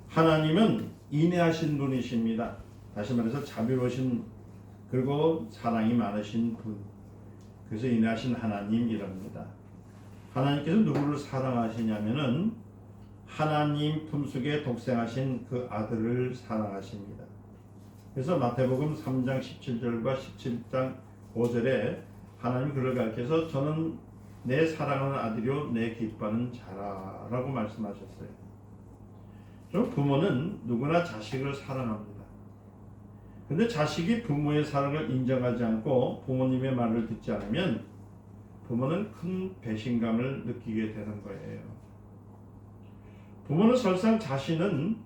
하나님은 인내하신 분이십니다. 다시 말해서 자비로우신 그리고 사랑이 많으신 분. 그래서 인내하신 하나님이랍니다. 하나님께서 누구를 사랑하시냐면은 하나님 품속에 독생하신 그 아들을 사랑하십니다. 그래서 마태복음 3장 17절과 17장 5절에 하나님 그를 가르쳐서 저는 내 사랑하는 아들이요 내 기뻐하는 자라라고 말씀하셨어요. 좀 부모는 누구나 자식을 사랑합니다. 근데 자식이 부모의 사랑을 인정하지 않고 부모님의 말을 듣지 않으면 부모는 큰 배신감을 느끼게 되는 거예요. 부모는 설상 자신은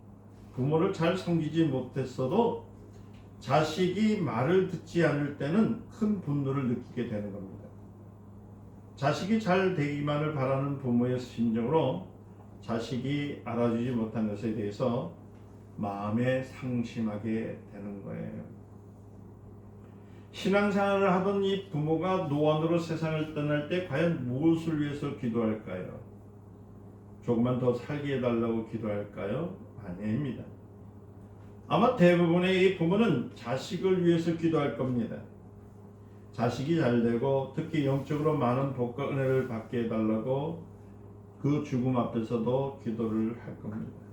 부모를 잘 섬기지 못했어도 자식이 말을 듣지 않을 때는 큰 분노를 느끼게 되는 겁니다. 자식이 잘 되기만을 바라는 부모의 심정으로 자식이 알아주지 못한 것에 대해서 마음에 상심하게 되는 거예요. 신앙생활을 하던 이 부모가 노안으로 세상을 떠날 때 과연 무엇을 위해서 기도할까요? 조금만 더 살게 해달라고 기도할까요? 아닙니다. 아마 대부분의 이 부모는 자식을 위해서 기도할 겁니다. 자식이 잘되고 특히 영적으로 많은 복과 은혜를 받게 해달라고 그 죽음 앞에서도 기도를 할 겁니다.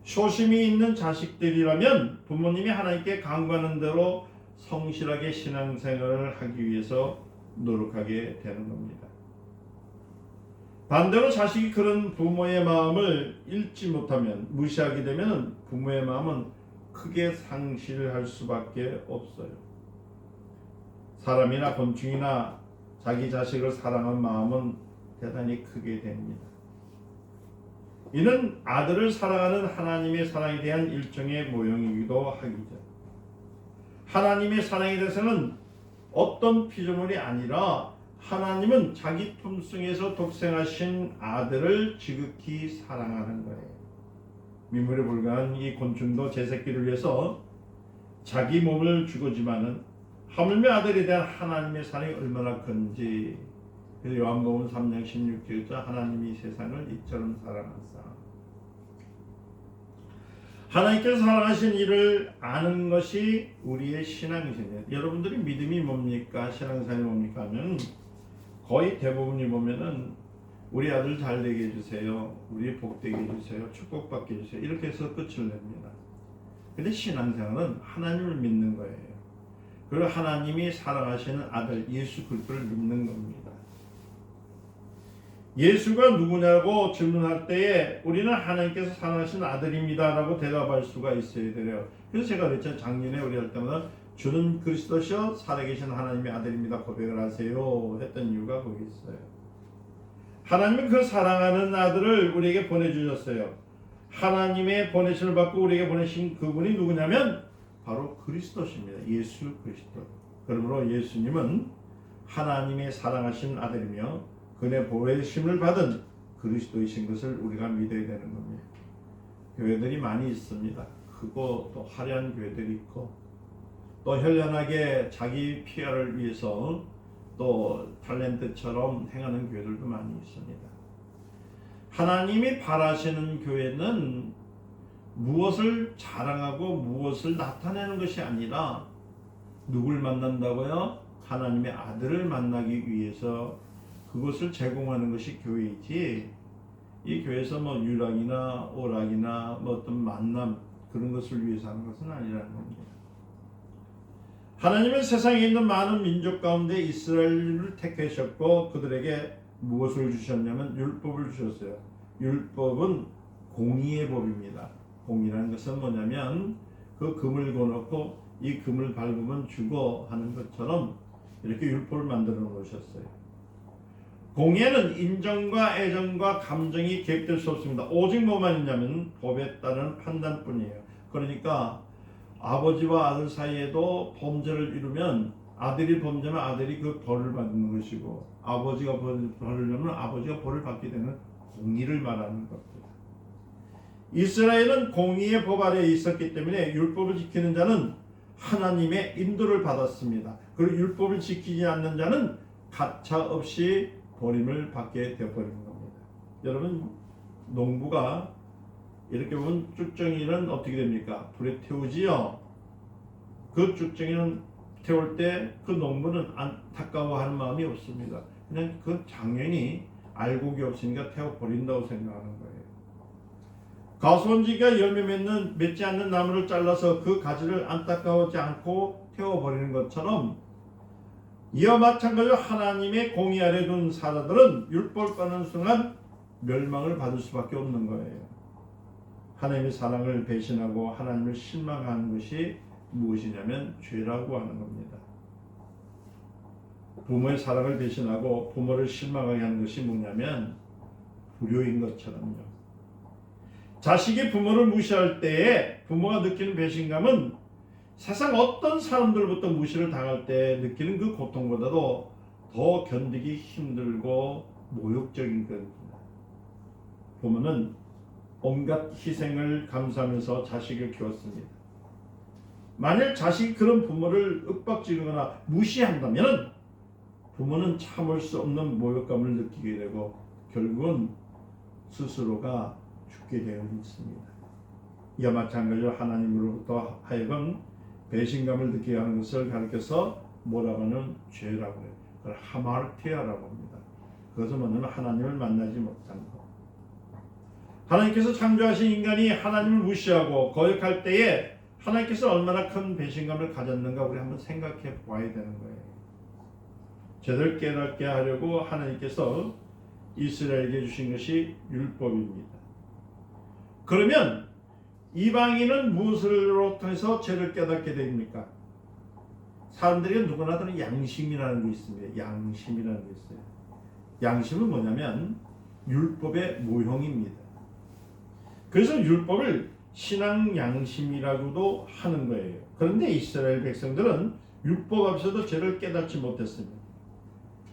소심이 있는 자식들이라면 부모님이 하나님께 간구하는 대로 성실하게 신앙생활을 하기 위해서 노력하게 되는 겁니다. 반대로 자식이 그런 부모의 마음을 읽지 못하면 무시하게 되면 부모의 마음은 크게 상실할 수밖에 없어요. 사람이나 곤충이나 자기 자식을 사랑하는 마음은 대단히 크게 됩니다. 이는 아들을 사랑하는 하나님의 사랑에 대한 일종의 모형이기도 하기죠. 하나님의 사랑에 대해서는 어떤 피조물이 아니라 하나님은 자기 품속에서 독생하신 아들을 지극히 사랑하는 거예요. 민물에 불과한 이 곤충도 제 새끼를 위해서 자기 몸을 주고지만은 하물며 아들에 대한 하나님의 사랑이 얼마나 큰지. 그래서 요한복음 3장 16절에 하나님이 세상을 이처럼 사랑하사. 하나님께서 사랑하신 이를 아는 것이 우리의 신앙이십니다. 여러분들이 믿음이 뭡니까? 신앙생활이 뭡니까? 하면 거의 대부분이 보면은 우리 아들 잘 되게 해주세요. 우리 복되게 해주세요. 축복받게 해주세요. 이렇게 해서 끝을 냅니다. 근데 신앙생활은 하나님을 믿는 거예요. 그리고 하나님이 사랑하시는 아들 예수 그리스도를 믿는 겁니다. 예수가 누구냐고 질문할 때에 우리는 하나님께서 사랑하시는 아들입니다 라고 대답할 수가 있어야 돼요. 그래서 제가 그랬죠. 작년에 우리 할 때마다 주는 그리스도시여 살아계신 하나님의 아들입니다 고백을 하세요 했던 이유가 거기 있어요. 하나님은 그 사랑하는 아들을 우리에게 보내주셨어요. 하나님의 보내심을 받고 우리에게 보내신 그분이 누구냐면 바로 그리스도십니다. 예수 그리스도. 그러므로 예수님은 하나님의 사랑하신 아들이며 그의 보내심을 받은 그리스도이신 것을 우리가 믿어야 되는 겁니다. 교회들이 많이 있습니다. 크고 또 화려한 교회들이 있고 또 현란하게 자기 PR을 위해서 또 탤런트처럼 행하는 교회들도 많이 있습니다. 하나님이 바라시는 교회는 무엇을 자랑하고 무엇을 나타내는 것이 아니라 누굴 만난다고요? 하나님의 아들을 만나기 위해서 그것을 제공하는 것이 교회이지, 이 교회에서 뭐 유랑이나 오락이나 뭐 어떤 만남 그런 것을 위해서 하는 것은 아니라는 겁니다. 하나님은 세상에 있는 많은 민족 가운데 이스라엘을 택하셨고 그들에게 무엇을 주셨냐면 율법을 주셨어요. 율법은 공의의 법입니다. 공의라는 것은 뭐냐면 그 금을 거놓고 이 금을 밟으면 죽어 하는 것처럼 이렇게 율법을 만들어 놓으셨어요. 공의에는 인정과 애정과 감정이 개입될 수 없습니다. 오직 뭐만 있냐면 법에 따른 판단뿐이에요. 그러니까 아버지와 아들 사이에도 범죄를 이루면 아들이 범죄면 아들이 그 벌을 받는 것이고 아버지가 벌을 내면 아버지가 벌을 받게 되는 공의를 말하는 겁니다. 이스라엘은 공의의 법 아래에 있었기 때문에 율법을 지키는 자는 하나님의 인도를 받았습니다. 그리고 율법을 지키지 않는 자는 가차 없이 버림을 받게 되어버리는 겁니다. 여러분, 농부가 이렇게 보면 쭉정이는 어떻게 됩니까? 불에 태우지요. 그 쭉정이는 태울 때 그 농부는 안타까워하는 마음이 없습니다. 그냥 그 장년이 알곡이 없으니까 태워버린다고 생각하는 거예요. 가수원지기가 열매 맺지 않는 나무를 잘라서 그 가지를 안타까워하지 않고 태워버리는 것처럼 이와 마찬가지로 하나님의 공의 아래 둔 사자들은 율법을 꺼는 순간 멸망을 받을 수밖에 없는 거예요. 하나님의 사랑을 배신하고 하나님을 실망하는 것이 무엇이냐면 죄라고 하는 겁니다. 부모의 사랑을 배신하고 부모를 실망하게 하는 것이 뭐냐면 불효인 것처럼요. 자식이 부모를 무시할 때에 부모가 느끼는 배신감은 세상 어떤 사람들부터 무시를 당할 때 느끼는 그 고통보다도 더 견디기 힘들고 모욕적인 겁니다. 부모는 온갖 희생을 감수하면서 자식을 키웠습니다. 만약 자식이 그런 부모를 윽박지르거나 무시한다면 부모는 참을 수 없는 모욕감을 느끼게 되고 결국은 스스로가 죽게 되어 있습니다. 이와 마찬가지로 하나님으로부터 하여금 배신감을 느끼게 하는 것을 가르쳐서 뭐라고 하는 죄라고 해요. 그걸 하마르티아라고 합니다. 그것은 뭐냐면 하나님을 만나지 못한 것. 하나님께서 창조하신 인간이 하나님을 무시하고 거역할 때에 하나님께서 얼마나 큰 배신감을 가졌는가 우리 한번 생각해 보아야 되는 거예요. 제대로 깨닫게 하려고 하나님께서 이스라엘에게 주신 것이 율법입니다. 그러면 이방인은 무엇으로 통해서 죄를 깨닫게 됩니까? 사람들이 누구나 다른 양심이라는 게 있습니다. 양심이라는 게 있어요. 양심은 뭐냐면 율법의 모형입니다. 그래서 율법을 신앙 양심이라고도 하는 거예요. 그런데 이스라엘 백성들은 율법 앞에서도 죄를 깨닫지 못했습니다.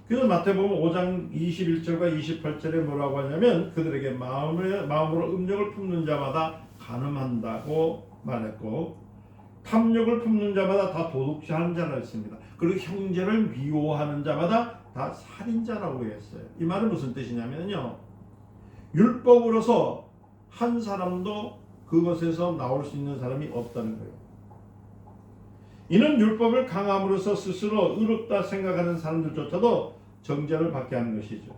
그래서 마태복음 5장 21절과 28절에 뭐라고 하냐면 그들에게 마음으로 음욕을 품는 자마다 간음한다고 말했고 탐욕을 품는 자마다 다 도둑질하는 자라 했습니다. 그리고 형제를 미워하는 자마다 다 살인자라고 했어요. 이 말은 무슨 뜻이냐면요. 율법으로서 한 사람도 그것에서 나올 수 있는 사람이 없다는 거예요. 이는 율법을 강함으로써 스스로 의롭다 생각하는 사람들조차도 정죄를 받게 하는 것이죠.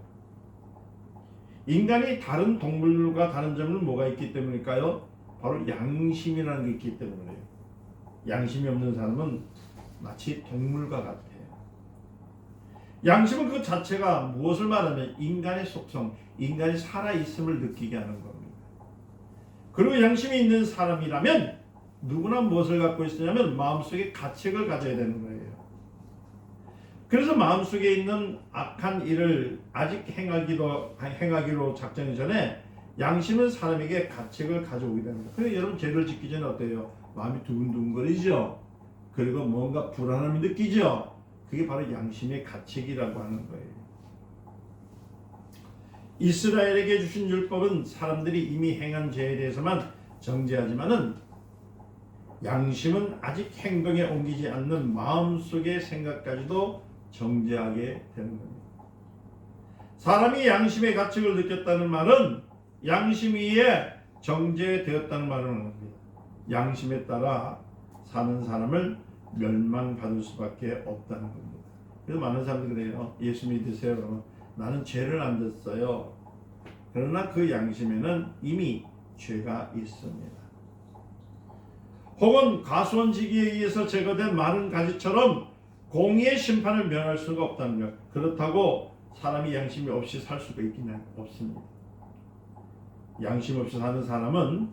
인간이 다른 동물과 다른 점은 뭐가 있기 때문일까요? 바로 양심이라는 게 있기 때문이에요. 양심이 없는 사람은 마치 동물과 같아요. 양심은 그 자체가 무엇을 말하면 인간의 속성, 인간이 살아있음을 느끼게 하는 겁니다. 그리고 양심이 있는 사람이라면 누구나 무엇을 갖고 있으냐면 마음속에 가책을 가져야 되는 거예요. 그래서 마음속에 있는 악한 일을 아직 행하기로 작정이 전에 양심은 사람에게 가책을 가져오게 됩니다. 그래서 여러분 죄를 짓기 전에 어때요? 마음이 두근두근거리죠. 그리고 뭔가 불안함이 느끼죠. 그게 바로 양심의 가책이라고 하는 거예요. 이스라엘에게 주신 율법은 사람들이 이미 행한 죄에 대해서만 정죄하지만은 양심은 아직 행동에 옮기지 않는 마음속의 생각까지도 정죄하게 되는 겁니다. 사람이 양심의 가책을 느꼈다는 말은 양심 위에 정죄되었다는 말을 하는 겁니다. 양심에 따라 사는 사람을 멸망받을 수밖에 없다는 겁니다. 그래서 많은 사람들이 그래요. 예수 믿으세요. 그러면 나는 죄를 안 졌어요. 그러나 그 양심에는 이미 죄가 있습니다. 혹은 가수원지기에 의해서 제거된 마른 가지처럼 공의의 심판을 면할 수가 없다는 것. 그렇다고 사람이 양심이 없이 살 수가 있기는 없습니다. 양심 없이 사는 사람은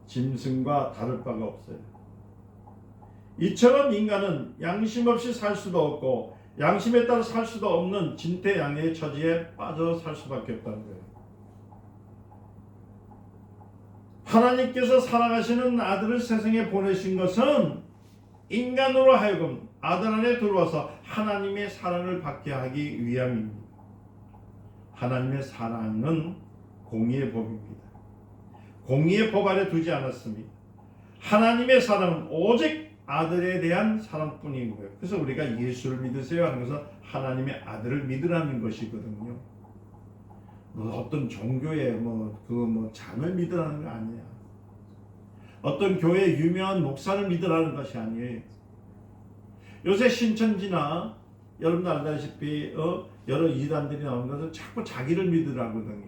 짐승과 다를 바가 없어요. 이처럼 인간은 양심 없이 살 수도 없고 양심에 따라 살 수도 없는 진퇴양회의 처지에 빠져 살 수밖에 없다는 거예요. 하나님께서 사랑하시는 아들을 세상에 보내신 것은 인간으로 하여금 아들 안에 들어와서 하나님의 사랑을 받게 하기 위함입니다. 하나님의 사랑은 공의의 법입니다. 공의의 법 아래 두지 않았습니다. 하나님의 사랑은 오직 아들에 대한 사랑뿐인 거예요. 그래서 우리가 예수를 믿으세요 하는 것은 하나님의 아들을 믿으라는 것이거든요. 뭐 어떤 종교의 장을 믿으라는 거 아니야. 어떤 교회 유명한 목사를 믿으라는 것이 아니에요. 요새 신천지나 여러분들 알다시피 여러 이단들이 나오는 것은 자꾸 자기를 믿으라거든요.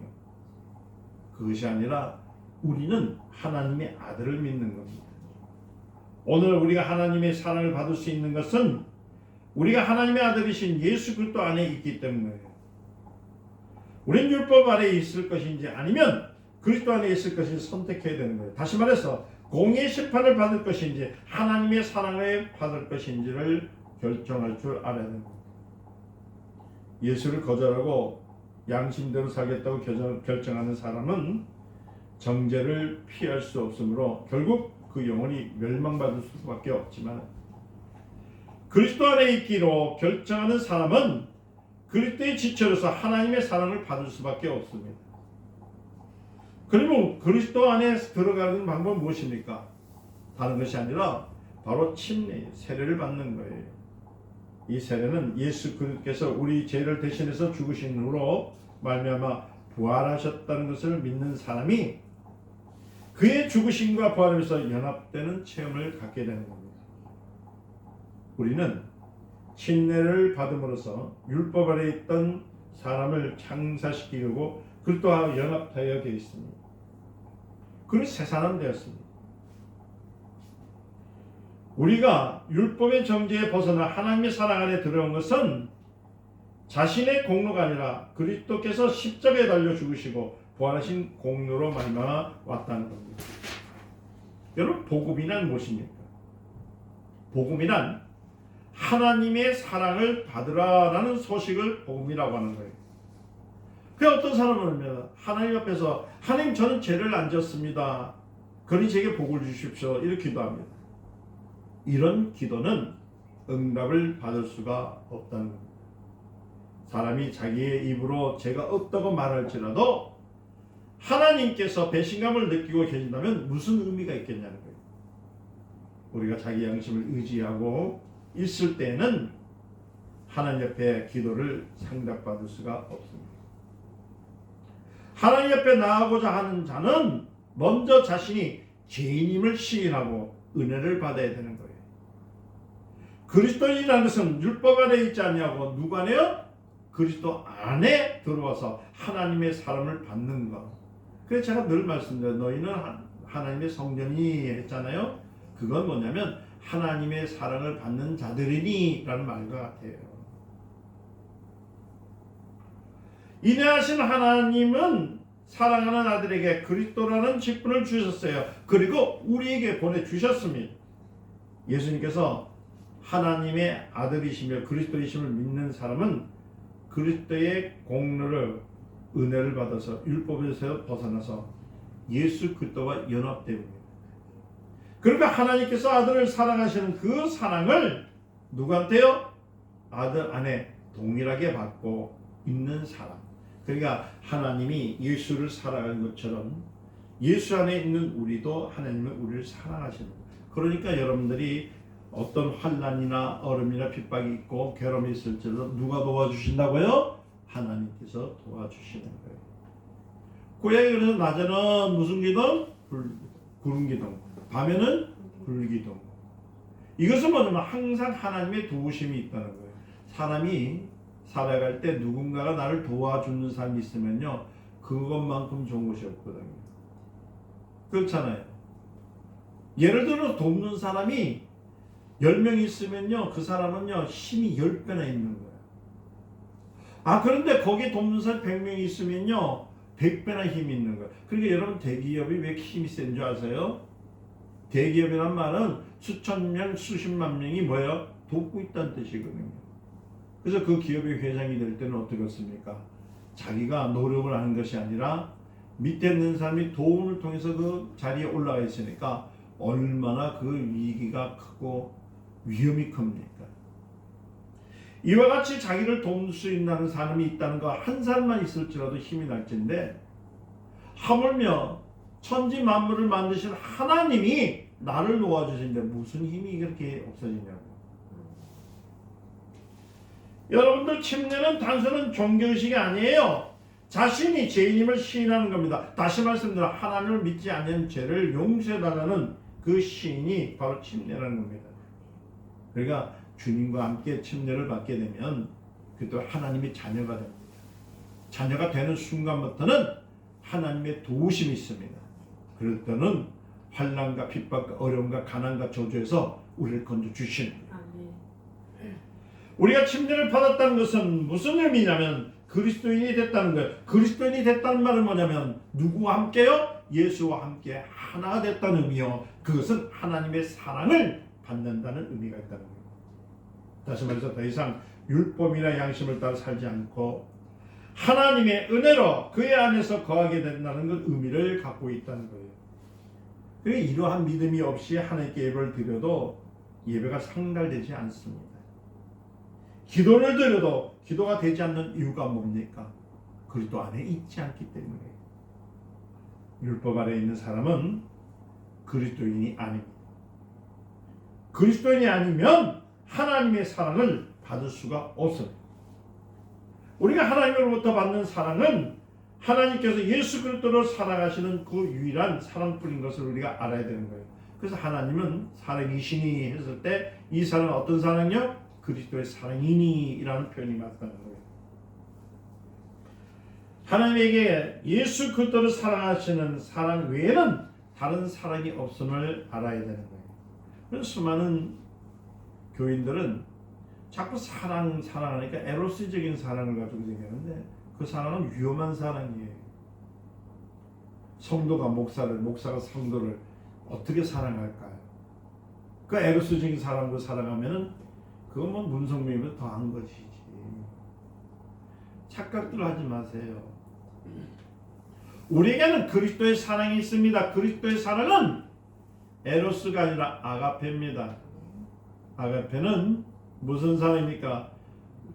그것이 아니라 우리는 하나님의 아들을 믿는 겁니다. 오늘 우리가 하나님의 사랑을 받을 수 있는 것은 우리가 하나님의 아들이신 예수 그리스도 안에 있기 때문이에요. 우린 율법 아래에 있을 것인지 아니면 그리스도 안에 있을 것인지 선택해야 되는 거예요. 다시 말해서 공의 심판을 받을 것인지 하나님의 사랑을 받을 것인지를 결정할 줄 알아야 됩니다. 예수를 거절하고 양심대로 살겠다고 결정하는 사람은 정죄를 피할 수 없으므로 결국 그 영혼이 멸망받을 수밖에 없지만, 그리스도 안에 있기로 결정하는 사람은 그리스도의 지체로서 하나님의 사랑을 받을 수밖에 없습니다. 그러면 그리스도 안에 들어가는 방법은 무엇입니까? 다른 것이 아니라 바로 침례, 세례를 받는 거예요. 이 세례는 예수 그리스도께서 우리 죄를 대신해서 죽으신 후로 말미암아 부활하셨다는 것을 믿는 사람이 그의 죽으심과 부활에서 연합되는 체험을 갖게 되는 겁니다. 우리는 침례를 받음으로써 율법 아래 있던 사람을 창사시키려고 그리스도와 연합하여 되어 있습니다. 그리고 새 사람 되었습니다. 우리가 율법의 정죄에 벗어나 하나님의 사랑 안에 들어온 것은 자신의 공로가 아니라 그리스도께서 십자가에 달려 죽으시고 부활하신 공로로 말미암아 왔다는 겁니다. 여러분, 복음이란 무엇입니까? 복음이란 하나님의 사랑을 받으라라는 소식을 복음이라고 하는 거예요. 그 어떤 사람은 하나님 앞에서 하나님, 저는 죄를 안 졌습니다. 그러니 제게 복을 주십시오. 이렇게 기도합니다. 이런 기도는 응답을 받을 수가 없다는 겁니다. 사람이 자기의 입으로 죄가 없다고 말할지라도 하나님께서 배신감을 느끼고 계신다면 무슨 의미가 있겠냐는 거예요. 우리가 자기 양심을 의지하고 있을 때는 하나님 옆에 기도를 상답받을 수가 없습니다. 하나님 옆에 나아가고자 하는 자는 먼저 자신이 죄인임을 시인하고 은혜를 받아야 되는 거예요. 그리스도인이라는 것은 율법 안에 있지 않냐고 누구 안에요? 그리스도 안에 들어와서 하나님의 사랑을 받는 것. 그래서 제가 늘 말씀드려요. 너희는 하나님의 성전이 했잖아요. 그건 뭐냐면 하나님의 사랑을 받는 자들이니 라는 말과 같아요. 인내하신 하나님은 사랑하는 아들에게 그리스도라는 직분을 주셨어요. 그리고 우리에게 보내주셨습니다. 예수님께서 하나님의 아들이시며 그리스도이심을 믿는 사람은 그리스도의 공로를, 은혜를 받아서 율법에서 벗어나서 예수 그리스도와 연합됩니다. 그러니까 하나님께서 아들을 사랑하시는 그 사랑을 누구한테요? 아들 안에 동일하게 받고 있는 사람. 그러니까 하나님이 예수를 사랑하는 것처럼 예수 안에 있는 우리도 하나님은 우리를 사랑하시는 거예요. 그러니까 여러분들이 어떤 환난이나 얼음이나 핍박이 있고 괴로움이 있을지라도 누가 도와주신다고요? 하나님께서 도와주시는 거예요. 고양이 그래서 낮에는 무슨 기둥? 구름 기둥. 밤에는 불기둥. 이것은 뭐냐면 항상 하나님의 도우심이 있다는 거예요. 사람이 살아갈 때 누군가가 나를 도와주는 사람이 있으면요, 그것만큼 좋은 것이 없거든요. 그렇잖아요. 예를 들어 돕는 사람이 10명 있으면요, 그 사람은요 힘이 10배나 있는 거예요. 그런데 거기에 돕는 사람 100명이 있으면요 100배나 힘이 있는 거예요. 그러니까 여러분, 대기업이 왜 힘이 센 줄 아세요? 대기업이란 말은 수천 명, 수십만 명이 뭐예요? 돕고 있다는 뜻이거든요. 그래서 그 기업의 회장이 될 때는 어떻겠습니까? 자기가 노력을 하는 것이 아니라 밑에 있는 사람이 도움을 통해서 그 자리에 올라가 있으니까 얼마나 그 위기가 크고 위험이 큽니까? 이와 같이 자기를 도울 수 있는 사람이 있다는 거 한 사람만 있을지라도 힘이 날진데, 하물며 천지 만물을 만드신 하나님이 나를 도와주시는데 무슨 힘이 그렇게 없어지냐고. 여러분들, 침례는 단순한 종교의식이 아니에요. 자신이 죄인임을 시인하는 겁니다. 다시 말씀드려 하나님을 믿지 않는 죄를 용서해달라는 그 시인이 바로 침례라는 겁니다. 그러니까 주님과 함께 침례를 받게 되면 그것도 하나님의 자녀가 됩니다. 자녀가 되는 순간부터는 하나님의 도우심이 있습니다. 그럴 때는 환난과 핍박과 어려움과 가난과 저주에서 우리를 건져 주십니다. 우리가 침례를 받았다는 것은 무슨 의미냐면 그리스도인이 됐다는 거예요. 그리스도인이 됐다는 말은 뭐냐면 누구와 함께요? 예수와 함께 하나가 됐다는 의미요. 그것은 하나님의 사랑을 받는다는 의미가 있다는 거예요. 다시 말해서 더 이상 율법이나 양심을 따라 살지 않고 하나님의 은혜로 그의 안에서 거하게 된다는 그 의미를 갖고 있다는 거예요. 그러니까 이러한 믿음이 없이 하나님께 예배를 드려도 예배가 상달되지 않습니다. 기도를 드려도 기도가 되지 않는 이유가 뭡니까? 그리스도 안에 있지 않기 때문에. 율법 아래에 있는 사람은 그리스도인이 아닙니다. 그리스도인이 아니면 하나님의 사랑을 받을 수가 없습니다. 우리가 하나님으로부터 받는 사랑은 하나님께서 예수 그리스도로 살아가시는 그 유일한 사랑뿐인 것을 우리가 알아야 되는 거예요. 그래서 하나님은 사랑이시니 했을 때 이 사랑은 어떤 사랑이요? 그리스도의 사랑이니 라는 표현이 맞다는 거예요. 하나님에게 예수 그리스도를 사랑하시는 사랑 외에는 다른 사랑이 없음을 알아야 되는 거예요. 그래서 수많은 교인들은 자꾸 사랑하니까 에로스적인 사랑을 가지고 얘기하는데 그 사랑은 위험한 사랑이에요. 성도가 목사가 성도를 어떻게 사랑할까요? 그 에로스적인 사랑으로 사랑하면은 그건 뭐 문성명이보다 더한 것이지. 착각들 하지 마세요. 우리에게는 그리스도의 사랑이 있습니다. 그리스도의 사랑은 에로스가 아니라 아가페입니다. 아가페는 무슨 사랑입니까?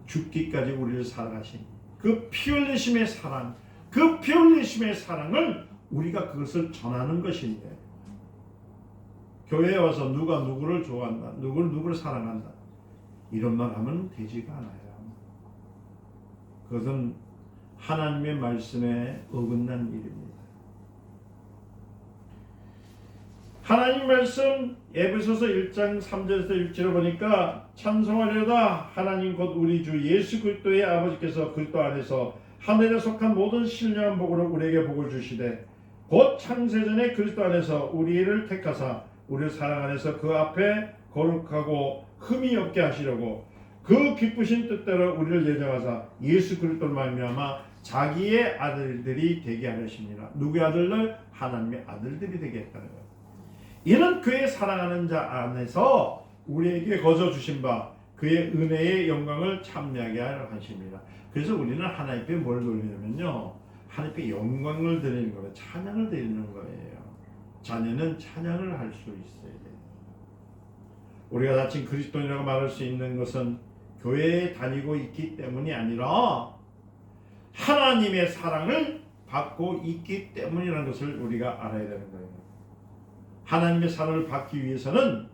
죽기까지 우리를 사랑하신 그 피 흘리심의 사랑, 그 피 흘리심의 사랑을 우리가 그것을 전하는 것인데 교회에 와서 누가 누구를 좋아한다, 누구를 사랑한다 이런 말 하면 되지가 않아요. 그것은 하나님의 말씀에 어긋난 일입니다. 하나님 말씀 에베소서 1장 3절에서 6절에 보니까 찬송하려다 하나님 곧 우리 주 예수 그리스도의 아버지께서 그리스도 안에서 하늘에 속한 모든 신령한 복으로 우리에게 복을 주시되 곧 창세전에 그리스도 안에서 우리를 택하사 우리를 사랑 안에서 그 앞에 거룩하고 흠이 없게 하시려고 그 기쁘신 뜻대로 우리를 예정하사 예수 그리스도를 말미암아 자기의 아들들이 되게 하시니라. 누구의 아들들? 하나님의 아들들이 되게 했다는 거예요. 이는 그의 사랑하는 자 안에서 우리에게 거저 주신 바 그의 은혜의 영광을 참여하게 하려 하십니다. 그래서 우리는 하나님께 뭘 돌리냐면요, 하나님께 영광을 드리는 거예요. 찬양을 드리는 거예요. 자녀는 찬양을 할 수 있어야 돼요. 우리가 자칭 그리스도인이라고 말할 수 있는 것은 교회에 다니고 있기 때문이 아니라 하나님의 사랑을 받고 있기 때문이라는 것을 우리가 알아야 되는 거예요. 하나님의 사랑을 받기 위해서는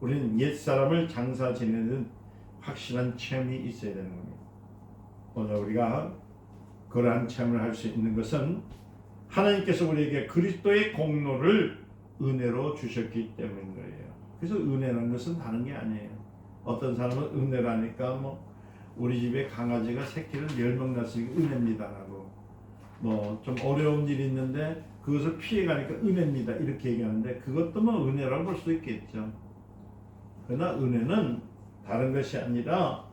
우리는 옛사람을 장사 지내는 확실한 체험이 있어야 되는 겁니다. 오늘 우리가 그러한 체험을 할 수 있는 것은 하나님께서 우리에게 그리스도의 공로를 은혜로 주셨기 때문인 거예요. 그래서 은혜라는 것은 다른 게 아니에요. 어떤 사람은 은혜라니까 뭐 우리 집에 강아지가 새끼를 10명 낳았으니까 은혜입니다라고, 뭐 좀 어려운 일이 있는데 그것을 피해가니까 은혜입니다 이렇게 얘기하는데 그것도 뭐 은혜라고 볼 수 있겠죠. 그러나 은혜는 다른 것이 아니라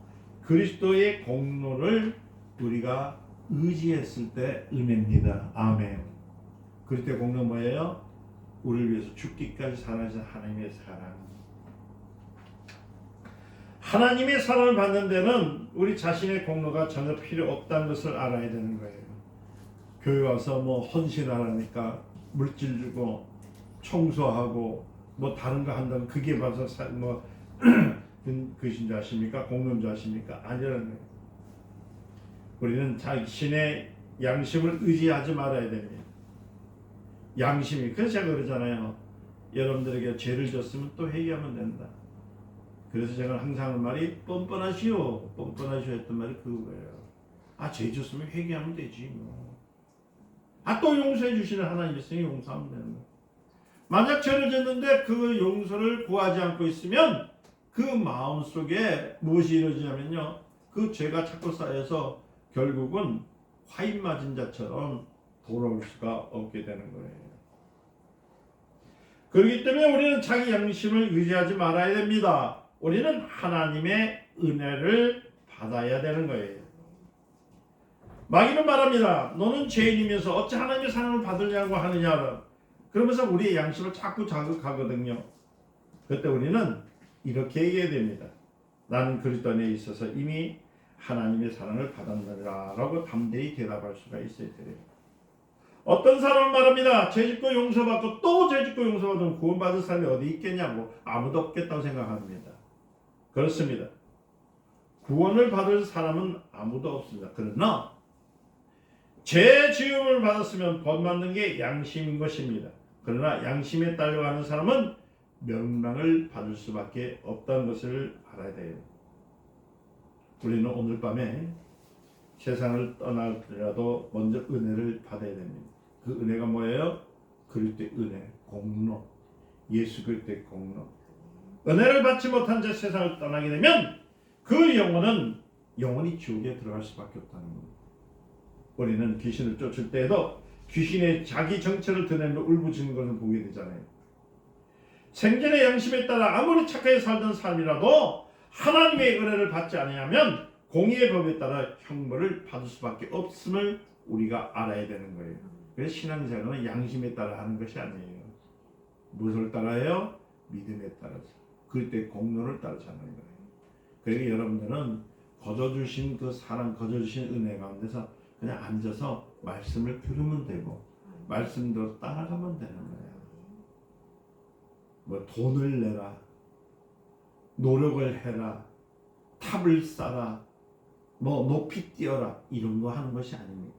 그리스도의 공로를 우리가 의지했을 때 은혜입니다. 아멘. 그리스도의 공로는 뭐예요? 우리를 위해서 죽기까지 사랑하신 하나님의 사랑. 하나님의 사랑을 받는 데는 우리 자신의 공로가 전혀 필요 없다는 것을 알아야 되는 거예요. 교회 와서 뭐 헌신하라니까 물질 주고 청소하고 뭐 다른 거 한다면 그게 봐서 뭐 그신 줄 아십니까? 공로인 줄 아십니까? 아니라는 거예요. 우리는 자신의 양심을 의지하지 말아야 됩니다. 양심이. 그래서 제가 그러잖아요. 여러분들에게 죄를 졌으면 또 회개하면 된다. 그래서 제가 항상 하는 말이 뻔뻔하시오 했던 말이 그거예요. 죄 졌으면 회개하면 되지 뭐. 또 용서해 주시는 하나님 있으니 용서하면 되는 거예요. 만약 죄를 졌는데 그 용서를 구하지 않고 있으면 그 마음 속에 무엇이 이루어지냐면요, 그 죄가 자꾸 쌓여서 결국은 화인 맞은 자처럼 돌아올 수가 없게 되는 거예요. 그렇기 때문에 우리는 자기 양심을 의지하지 말아야 됩니다. 우리는 하나님의 은혜를 받아야 되는 거예요. 마귀는 말합니다. 너는 죄인이면서 어찌 하나님의 사랑을 받으려고 하느냐. 그러면서 우리의 양심을 자꾸 자극하거든요. 그때 우리는 이렇게 얘기해야 됩니다. 나는 그리스도 안에 있어서 이미 하나님의 사랑을 받았느니라 라고 담대히 대답할 수가 있어야 돼요. 어떤 사람은 말합니다. 죄짓고 용서받고 또 죄짓고 용서받으면 구원받을 사람이 어디 있겠냐고. 아무도 없겠다고 생각합니다. 그렇습니다. 구원을 받을 사람은 아무도 없습니다. 그러나 죄 지음을 받았으면 본받는 게 양심인 것입니다. 그러나 양심에 딸려가는 사람은 멸망을 받을 수밖에 없다는 것을 알아야 돼요. 우리는 오늘 밤에 세상을 떠나더라도 먼저 은혜를 받아야 됩니다. 그 은혜가 뭐예요? 그리스도의 은혜, 공로, 예수 그리스도의 공로. 은혜를 받지 못한 채 세상을 떠나게 되면 그 영혼은 영원히 지옥에 들어갈 수밖에 없다는 겁니다. 우리는 귀신을 쫓을 때에도 귀신의 자기 정체를 드러내는 울부짖는 것을 보게 되잖아요. 생전의 양심에 따라 아무리 착하게 살던 사람이라도 하나님의 은혜를 받지 않으면 공의의 법에 따라 형벌을 받을 수밖에 없음을 우리가 알아야 되는 거예요. 그래서 신앙생활은 양심에 따라 하는 것이 아니에요. 무엇을 따라요? 믿음에 따라서. 그때 공로를 따라서 하는 거예요. 그러니까 여러분들은 거저주신 그 사랑, 거저주신 은혜 가운데서 그냥 앉아서 말씀을 들으면 되고 말씀대로 따라가면 되는 거예요. 뭐 돈을 내라, 노력을 해라, 탑을 쌓아, 뭐 높이 뛰어라, 이런 거 하는 것이 아닙니다.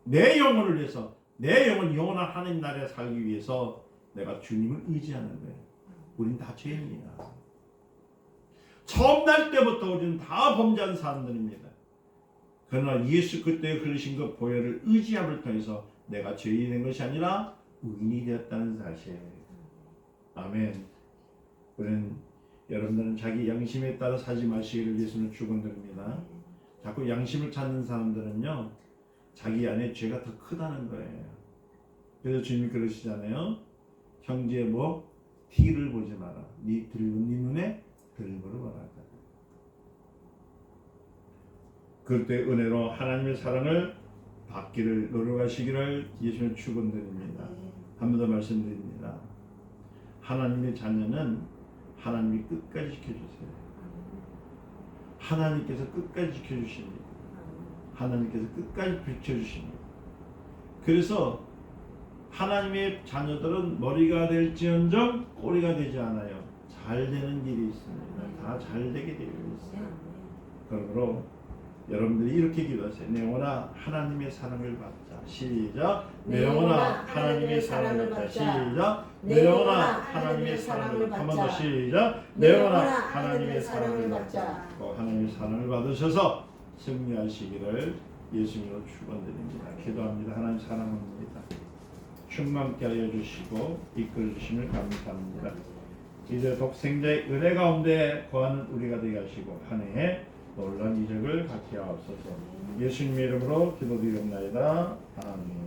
내 영혼을 위해서, 내 영원한 하나님 나라에 살기 위해서 내가 주님을 의지하는 거예요. 우린 다 죄인이야. 처음 날 때부터 우리는 다 범죄한 사람들입니다. 그러나 예수 그리스도의 흘리신 그 보혈을 의지함을 통해서 내가 죄인이 된 것이 아니라 의인이 되었다는 사실. 아멘. 우리는 여러분들은 자기 양심에 따라 사지 마시기를 예수는 축원드립니다. 자꾸 양심을 찾는 사람들은요, 자기 안에 죄가 더 크다는 거예요. 그래서 주님이 그러시잖아요. 형제 뭐 티를 보지 마라. 네 눈에 들보를 보라. 그때 은혜로 하나님의 사랑을 받기를 노력하시기를 예수는 축원드립니다. 한 번 더 말씀드립니다. 하나님의 자녀는 하나님이 끝까지 지켜주세요. 하나님께서 끝까지 지켜주십니다. 하나님께서 끝까지 비춰주십니다. 그래서 하나님의 자녀들은 머리가 될지언정 꼬리가 되지 않아요. 잘 되는 일이 있습니다. 다 잘 되게 되어 있어요. 그러므로 여러분들이 이렇게 기도하세요. 내 영혼아 하나님의 사랑을 받자. 시작. 내 영혼아 하나님의 사랑을 받자. 시작. 내 영혼아 하나님의 사랑을 받자. 한 번 더 시작. 내 영혼아 하나님의 사랑을 받자. 하나님의 사랑을 받으셔서 승리하시기를 예수님으로 축원드립니다. 기도합니다. 하나님 사랑합니다. 충만케 하여 주시고 이끌어 주심을 감사합니다. 이제 독생자의 은혜 가운데 거하는 우리가 되게 하시고 한 해에 놀라운 이적을 갖게 하옵소서. 예수님의 이름으로 기도드리옵나이다. 아멘.